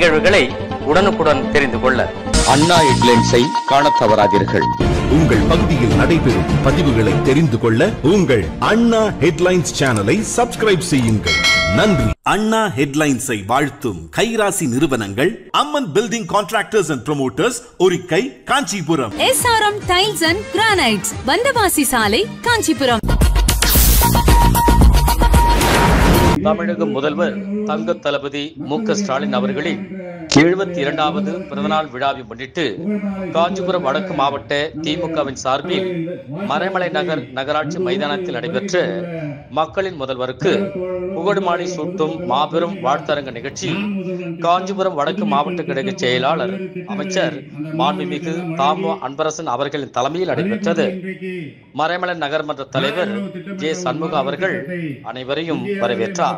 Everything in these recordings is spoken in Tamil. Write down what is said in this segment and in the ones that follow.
நிகழ்வுகளை உடனுக்குடன் தெரிந்து கொள்ள அண்ணா ஹெட்லைன்ஸை காணத் தவறாதீர்கள். உங்கள் பகுதியில் நடைபெறும் பதிவுகளை தெரிந்து கொள்ள உங்கள் அண்ணா ஹெட்லைன்ஸ் சேனலை சப்ஸ்கிரைப் செய்யுங்கள். நன்றி. அண்ணா ஹெட்லைன்ஸை வாழ்த்தும் கைராசி நிறுவனங்கள் Amman building contractors and promoters, Orikkai, Kanchipuram. SRM tiles and granites, Vandavasi சாலை, காஞ்சிபுரம். தமிழக முதல்வர் தங்க தளபதி மு.க. ஸ்டாலின் அவர்களின் 72வது பிறந்தநாள் விழாவை முன்னிட்டு காஞ்சிபுரம் வடக்கு மாவட்ட திமுகவின் சார்பில் மறைமலை நகர் நகராட்சி மைதானத்தில் நடைபெற்ற மக்களின் முதல்வருக்கு புகழ்மாலை சூட்டும் மாபெரும் வாழ்த்தரங்க நிகழ்ச்சி காஞ்சிபுரம் வடக்கு மாவட்ட கழக செயலாளர் அமைச்சர் மாண்புமிகு தாமோ அன்பரசன் அவர்களின் தலைமையில் நடைபெற்றது. மறைமலை நகர்மன்ற தலைவர் ஜே. சண்முகம் அவர்கள் அனைவரையும் வரவேற்றார்.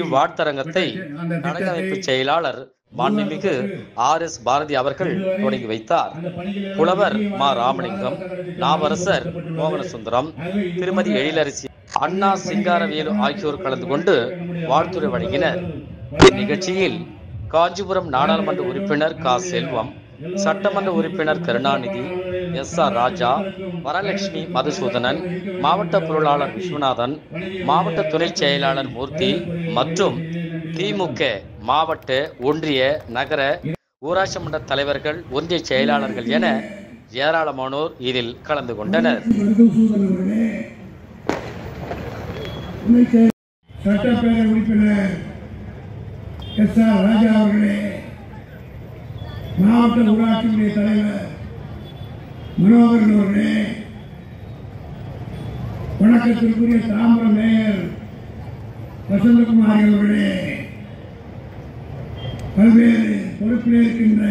இவ்வாழ்த்தரங்கத்தை கழகமைப்பு செயலாளர் மாண்புமிகு R.S. பாரதி அவர்கள் தொடங்கி வைத்தார். புலவர் மா. ராமலிங்கம், நாவரசர் மோகனசுந்தரம், திருமதி எழிலரசி, அண்ணா சிங்காரவேலு ஆகியோர் கலந்து கொண்டு வாழ்த்துரை வழங்கினர். இந்நிகழ்ச்சியில் காஞ்சிபுரம் நாடாளுமன்ற உறுப்பினர் க. செல்வம், சட்டமன்ற உறுப்பினர் கருணாநிதி, S.R. ராஜா, வரலட்சுமி மதுசூதனன், மாவட்ட பொருளாளர் விஸ்வநாதன், மாவட்ட துணை செயலாளர் மூர்த்தி மற்றும் திமுக மாவட்ட, ஒன்றிய, நகர, ஊராட்சி மன்ற தலைவர்கள், ஒன்றிய செயலாளர்கள் என ஏராளமானோர் இதில் கலந்து கொண்டனர். சட்டப்பேரவை உறுப்பினர் S.R. ராஜா அவர்களே, மாவட்ட ஊராட்சியுடைய தலைவர் மனோகரன் அவர்களே, வணக்கத்திற்குரிய தாம்பரம் மேயர் வசந்தகுமாரி அவர்களே, பல்வேறு பொறுப்பில் இருக்கின்ற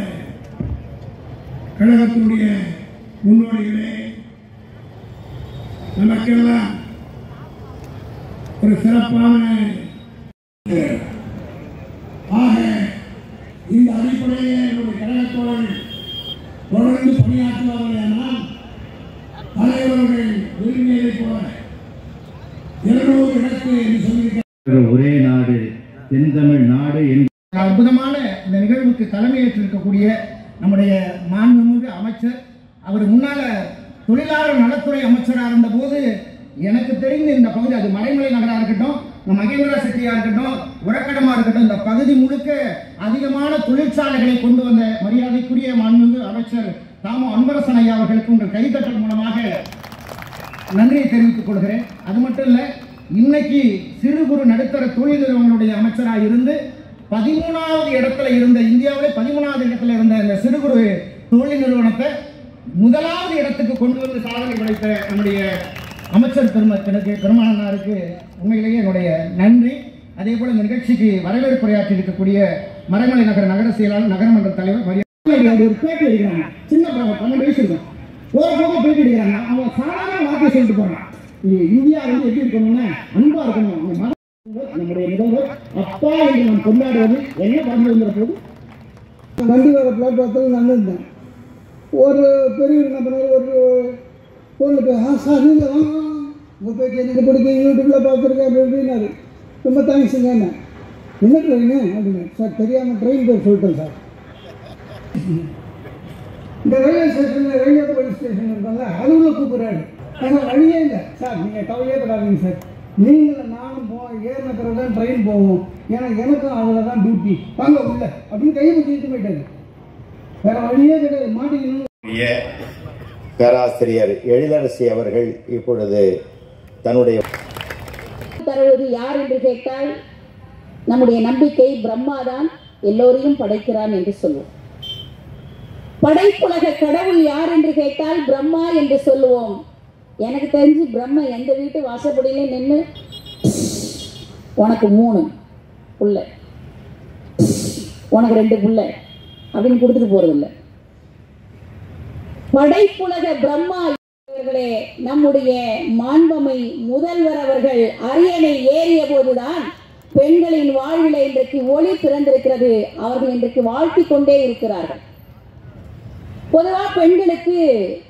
கழகத்தினுடைய முன்னோடிகளே, நமக்கெல்லாம் ஒரு சிறப்பான ஆக இந்த அடிப்படையே என்னுடைய கழகத்தோடு தொடர்ந்து பணியாற்றுவார்கள். தலைவர்கள் விரும்பியதை போல 200 இடத்து என்று சொல்லியிருக்க ஒரே நாடு தென்தமிழ் நாடு அற்புதமான இந்த நிகழ்வுக்கு தலைமையேற்றிருக்கக்கூடிய நம்முடைய மாண்புமிகு அமைச்சர், அவர் முன்னால தொழிலாளர் நலத்துறை அமைச்சராக இருந்த போது எனக்கு தெரிந்து இந்த பகுதி, அது மறைமலை நகராக இருக்கட்டும், மகேந்திர செட்டியா இருக்கட்டும், உரக்கடமா இருக்கட்டும், இந்த பகுதி முழுக்க அதிகமான தொழிற்சாலைகளை கொண்டு வந்த மரியாதைக்குரிய மாண்புமிகு அமைச்சர் தாமோ அன்பரசன் ஐயா அவர்களுக்கு உங்கள் கைதட்டல் மூலமாக நன்றியை தெரிவித்துக் கொள்கிறேன். அது மட்டும் இல்லை, இன்னைக்கு சிறு குறு நடுத்தர தொழில் நிறுவனங்களுடைய அமைச்சராக இருந்து 13வது இடத்துல இருந்த, இந்தியாவிலே 13வது இடத்துல இருந்த இந்த சிறு குறு தொழில் நிறுவனத்தை முதலாவது இடத்துக்கு கொண்டு வந்து சாதனை படைத்த நம்முடைய அமைச்சர் பெருமானாருக்கு உண்மையிலேயே என்னுடைய நன்றி. அதே போல இந்த நிகழ்ச்சிக்கு வரவேற்புரையாற்றி இருக்கக்கூடிய மறைமலை நகர நகர செயலாளர், நகரமன்ற தலைவர் ஒரு பேட்டி எடுக்கிறாங்க. சின்ன 12 வயசு இருக்கும், ஒரு போக பேட்டி எடுக்கிறாங்க. அவங்க சாதாரண வார்த்தை சொல்லிட்டு போறாங்க, இந்தியா வந்து எப்படி இருக்கணும்னா அன்பா இருக்கணும். நம்முடைய முதல்வர் அப்பா என்று நாம் கொண்டாடுவது என்ன பறந்துங்கிற போது வண்டி வர பிளாட்பாரத்தில் நான் இருந்தேன். ஒரு பெரியவர் என்ன பண்ணார், ஒரு ஃபோனில் சார் நீங்கள் உங்கள் பேச்சு எனக்கு பிடிக்கும், யூடியூப்பில் பார்த்துருக்கேன் அப்படி எப்படின்னாரு. ரொம்ப தேங்க்ஸுங்க. என்ன ட்ரெயினு அப்படின்னா, சார் தெரியாமல் ட்ரெயின் பேர் சொல்லிட்டேன் சார். இந்த ரயில்வே ஸ்டேஷனில் ரயில்வே ஸ்டேஷன் இருக்காங்க, அதுவும் கூப்பிட்றாரு. ஆனால் வழியே இல்லை சார், நீங்கள் கவலையே படாதீங்க சார், நீங்களும் நானும் ஏறின பிறகு தான் ட்ரெயின் போவோம், ஏன்னா எனக்கும் அதில் தான் டியூட்டி, வாங்க உள்ள அப்படின்னு கையை பிடிச்சிட்டு போயிட்டாரு. வேற வழியே கிடையாது, மாட்டிக்கணும். பேராசிரியர் எழிலரசி அவர்கள் இப்பொழுது தன்னுடைய தருவது யார் என்று கேட்டால் நம்முடைய நம்பிக்கை பிரம்மாதான் எல்லோரையும் படைக்கிறான் என்று சொல்லுவோம். படைப்புலக கடவுள் யார் என்று கேட்டால் பிரம்மா என்று சொல்லுவோம். எனக்கு தெரிஞ்சு பிரம்மா எந்த வீட்டு வாசப்படியிலே நின்று உனக்கு 3 புள்ள, உனக்கு 2 புள்ள அப்படின்னு கொடுத்துட்டு போறதில்லை. படைப்புலக பிரம்மா அவர்களே, நம்முடைய மாண்பமை முதல்வர் அவர்கள் அரியணை ஏறிய போதுதான் பெண்களின் வாழ்வில் இன்றைக்கு ஒளி பிறந்திருக்கிறது. அவர்கள் இன்றைக்கு வாழ்த்திக் கொண்டே இருக்கிறார்கள். பொதுவாக பெண்களுக்கு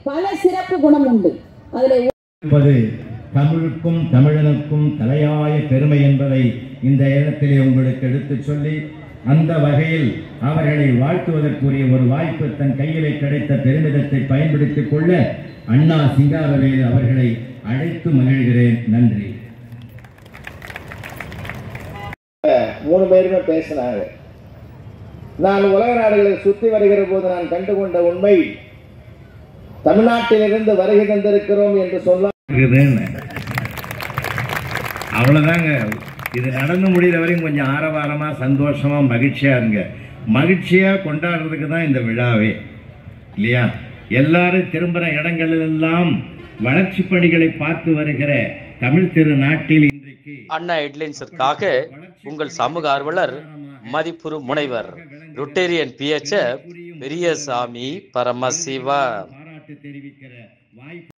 பல சிறப்பு குணம் உண்டு. அதில் தமிழுக்கும் தமிழனுக்கும் தலையாய பெருமை என்பதை இந்த இடத்திலே உங்களுக்கு எடுத்துச் சொல்லி அந்த வகையில் அவர்களை வாழ்த்துவதற்குரிய ஒரு வாய்ப்பு தன் கையிலே கிடைத்த பெருமிதத்தை பயன்படுத்திக் கொள்ள அண்ணா சிங்காரவேலு அவர்களை அழைத்து மகிழ்கிறேன். நன்றி. 3 பேருமே பேசினாங்க. நான் உலக நாடுகளை சுற்றி வருகிற போது நான் கண்டுகொண்ட உண்மை, தமிழ்நாட்டிலிருந்து வருகை தந்திருக்கிறோம் என்று சொல்ல அவ்வளவுதாங்க. இது நடந்து முடிகிற வரையும் கொஞ்சம் ஆரவாரமா சந்தோஷமா மகிழ்ச்சியா இருங்க. மகிழ்ச்சியா கொண்டாடுறதுக்கு தான் இந்த விழாவே இல்லையா? எல்லாரும் திரும்புகிற இடங்களிலெல்லாம் வளர்ச்சி பணிகளை பார்த்து வருகிற தமிழ் திருநாட்டில் இன்றைக்கு அண்ணா ஹெட்லைன்ஸிற்காக உங்கள் சமூக ஆர்வலர் மதிப்புறு முனைவர் ரொட்டேரியன் PHF பெரியசாமி பரமசிவா. பாராட்டு தெரிவிக்கிற வாய்ப்பு